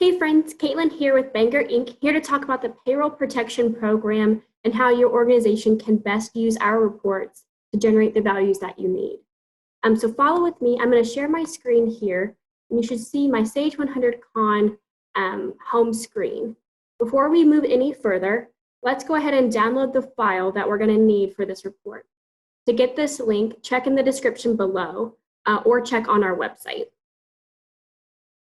Hey friends, Caitlin here with Bangor Inc., here to talk about the Payroll Protection Program and how your organization can best use our reports to generate the values that you need. So follow with me. I'm going to share my screen here, and you should see my Sage 100 Con home screen. Before we move any further, let's go ahead and download the file that we're going to need for this report. To get this link, check in the description below or check on our website.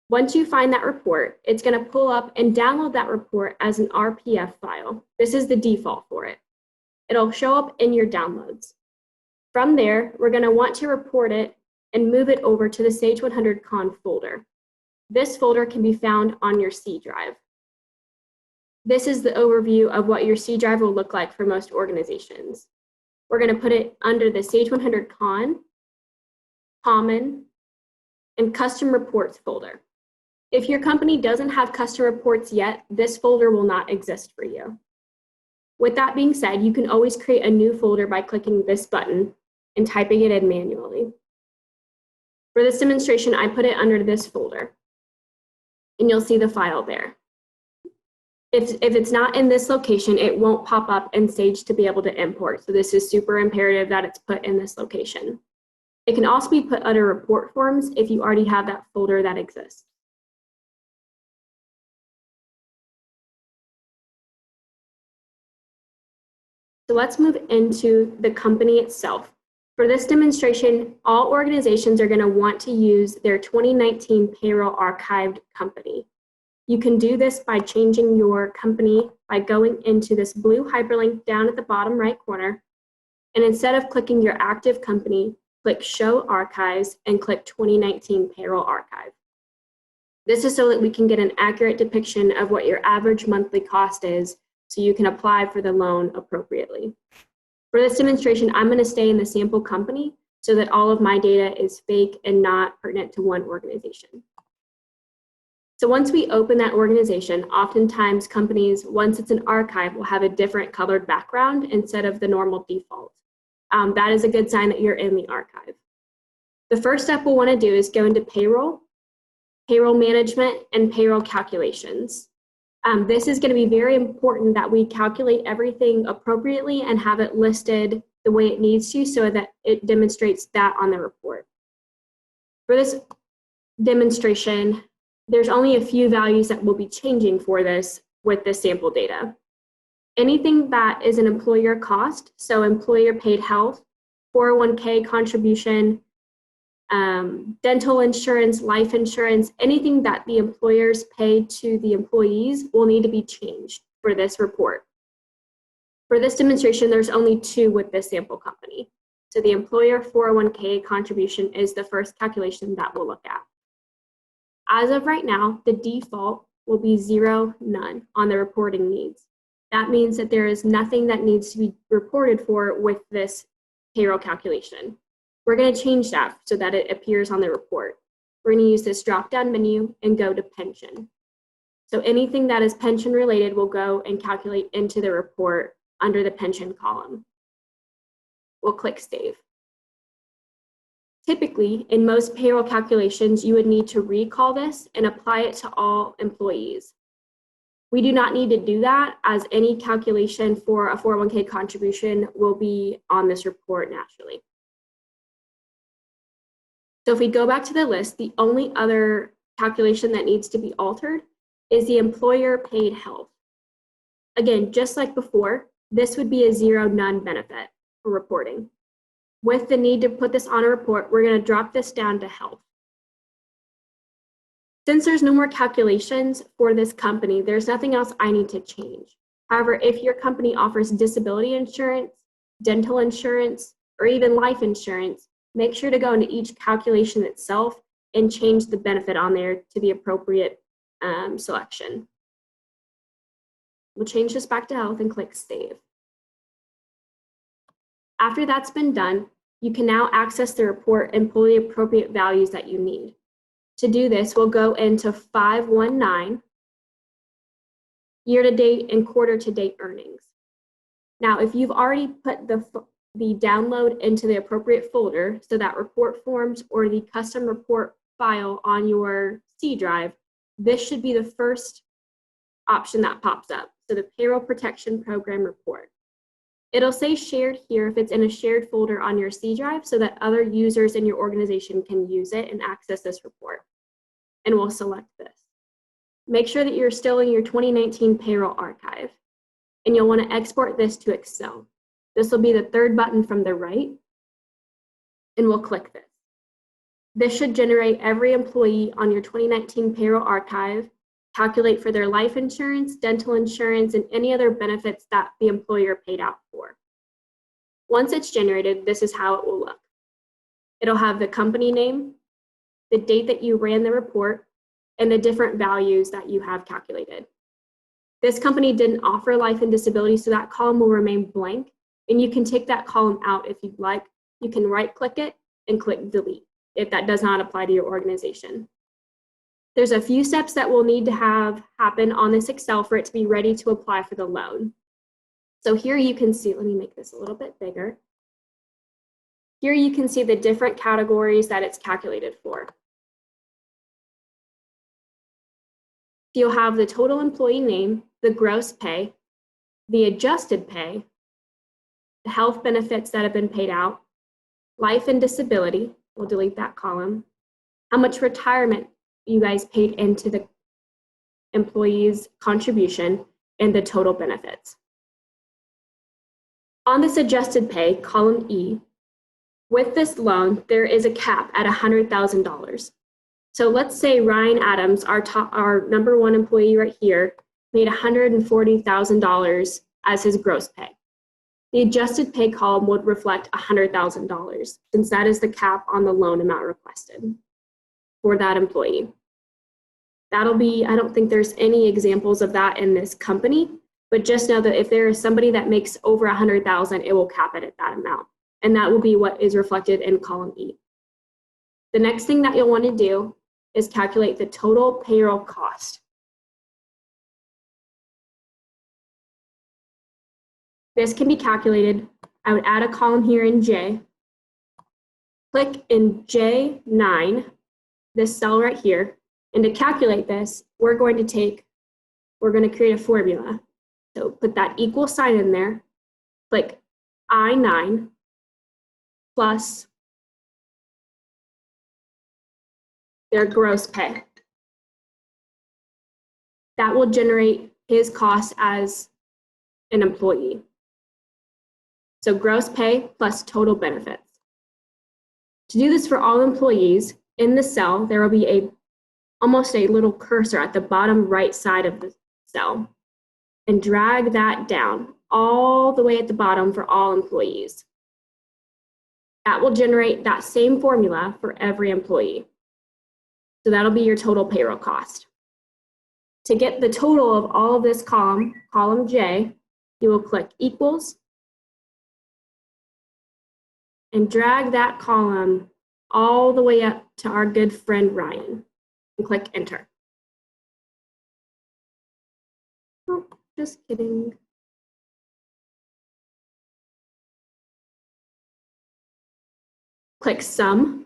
Once you find that report, it's going to pull up and download that report as an RPF file. This is the default for it. It'll show up in your downloads. From there, we're going to want to report it and move it over to the Sage 100 Con folder. This folder can be found on your C drive. This is the overview of what your C drive will look like for most organizations. We're going to put it under the Sage 100 Con, Common, and Custom Reports folder. If your company doesn't have custom reports yet, this folder will not exist for you. With that being said, you can always create a new folder by clicking this button and typing it in manually. For this demonstration, I put it under this folder, and you'll see the file there. If it's not in this location, it won't pop up in Sage to be able to import, so this is super imperative that it's put in this location. It can also be put under report forms if you already have that folder that exists. So let's move into the company itself. For this demonstration, all organizations are going to want to use their 2019 payroll archived company. You can do this by changing your company by going into this blue hyperlink down at the bottom right corner. And instead of clicking your active company, click Show Archives and click 2019 Payroll Archive. This is so that we can get an accurate depiction of what your average monthly cost is, so you can apply for the loan appropriately. For this demonstration, I'm going to stay in the sample company so that all of my data is fake and not pertinent to one organization. So once we open that organization, oftentimes companies, once it's an archive, will have a different colored background instead of the normal default. That is a good sign that you're in the archive. The first step we'll want to do is go into payroll, payroll management, and payroll calculations. This is going to be very important that we calculate everything appropriately and have it listed the way it needs to so that it demonstrates that on the report. For this demonstration, there's only a few values that will be changing for this with the sample data. Anything that is an employer cost, so employer paid health, 401k contribution, dental insurance, life insurance, anything that the employers pay to the employees will need to be changed for this report. For this demonstration, there's only two with this sample company. So the employer 401k contribution is the first calculation that we'll look at. As of right now, the default will be 0, none on the reporting needs. That means that there is nothing that needs to be reported for with this payroll calculation. We're going to change that so that it appears on the report. We're going to use this drop-down menu and go to pension. So anything that is pension related will go and calculate into the report under the pension column. We'll click Save. Typically, in most payroll calculations, you would need to recall this and apply it to all employees. We do not need to do that, as any calculation for a 401k contribution will be on this report naturally. So if we go back to the list, the only other calculation that needs to be altered is the employer paid health. Again, just like before, this would be a 0, none benefit for reporting. With the need to put this on a report, we're going to drop this down to health. Since there's no more calculations for this company, there's nothing else I need to change. However, if your company offers disability insurance, dental insurance, or even life insurance, make sure to go into each calculation itself and change the benefit on there to the appropriate selection. We'll change this back to health and click Save. After that's been done, you can now access the report and pull the appropriate values that you need. To do this, we'll go into 519, year-to-date and quarter-to-date earnings. Now, if you've already put the download into the appropriate folder, so that report forms or the custom report file on your C drive, this should be the first option that pops up. So the Payroll Protection Program report. It'll say shared here if it's in a shared folder on your C drive so that other users in your organization can use it and access this report. And we'll select this. Make sure that you're still in your 2019 payroll archive, and you'll want to export this to Excel. This will be the third button from the right, and we'll click this. This should generate every employee on your 2019 payroll archive, calculate for their life insurance, dental insurance, and any other benefits that the employer paid out for. Once it's generated, this is how it will look. It'll have the company name, the date that you ran the report, and the different values that you have calculated. This company didn't offer life and disability, so that column will remain blank, and you can take that column out if you'd like. You can right-click it and click delete if that does not apply to your organization. There's a few steps that will need to have happen on this Excel for it to be ready to apply for the loan. So here you can see, let me make this a little bit bigger. Here you can see the different categories that it's calculated for. You'll have the total employee name, the gross pay, the adjusted pay, the health benefits that have been paid out, life and disability, we'll delete that column, how much retirement you guys paid into the employee's contribution, and the total benefits. On this adjusted pay, column E, with this loan, there is a cap at $100,000. So let's say Ryan Adams, our number one employee right here, made $140,000 as his gross pay. The adjusted pay column would reflect $100,000 since that is the cap on the loan amount requested for that employee. That'll be, I don't think there's any examples of that in this company, but just know that if there is somebody that makes over $100,000, it will cap it at that amount. And that will be what is reflected in column E. The next thing that you'll want to do is calculate the total payroll cost. This can be calculated. I would add a column here in J. Click in J9, this cell right here, and to calculate this, we're going to create a formula. So put that equal sign in there, click I9 plus their gross pay. That will generate his cost as an employee. So gross pay plus total benefits. To do this for all employees, in the cell, there will be almost a little cursor at the bottom right side of the cell, and drag that down all the way at the bottom for all employees. That will generate that same formula for every employee. So that'll be your total payroll cost. To get the total of all of this column J, you will click equals and drag that column all the way up to our good friend Ryan and click enter. Oh, just kidding. Click sum.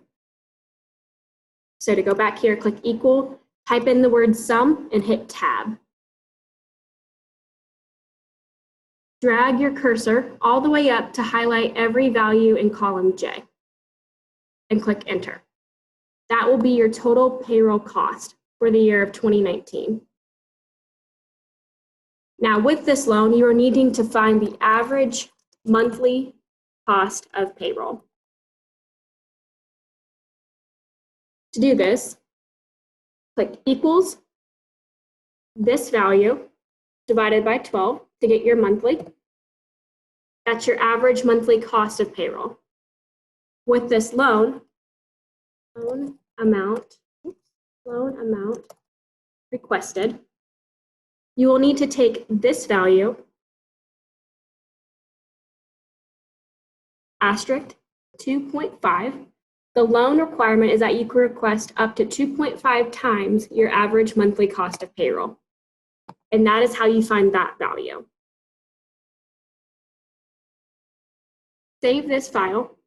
So to go back here, click equal, type in the word sum and hit tab. Drag your cursor all the way up to highlight every value in column J and click enter. That will be your total payroll cost for the year of 2019. Now with this loan, you are needing to find the average monthly cost of payroll. To do this, click equals this value divided by 12 to get your monthly. That's your average monthly cost of payroll. With this loan amount requested, you will need to take this value, asterisk 2.5. The loan requirement is that you can request up to 2.5 times your average monthly cost of payroll. And that is how you find that value. Save this file.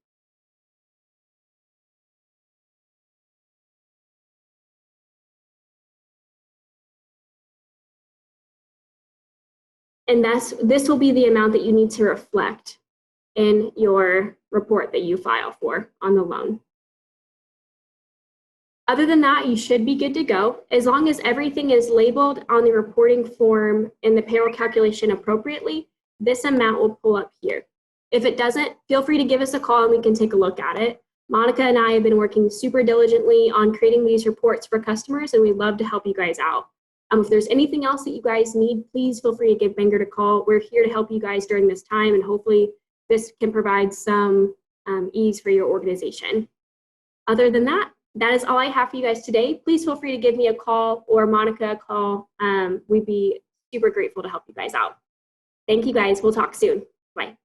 And this will be the amount that you need to reflect in your report that you file for on the loan. Other than that, you should be good to go. As long as everything is labeled on the reporting form and the payroll calculation appropriately, this amount will pull up here. If it doesn't, feel free to give us a call and we can take a look at it. Monica and I have been working super diligently on creating these reports for customers, and we'd love to help you guys out. If there's anything else that you guys need, please feel free to give Vanguard a call. We're here to help you guys during this time, and hopefully this can provide some ease for your organization. Other than that, that is all I have for you guys today. Please feel free to give me a call or Monica a call. We'd be super grateful to help you guys out. Thank you guys. We'll talk soon. Bye.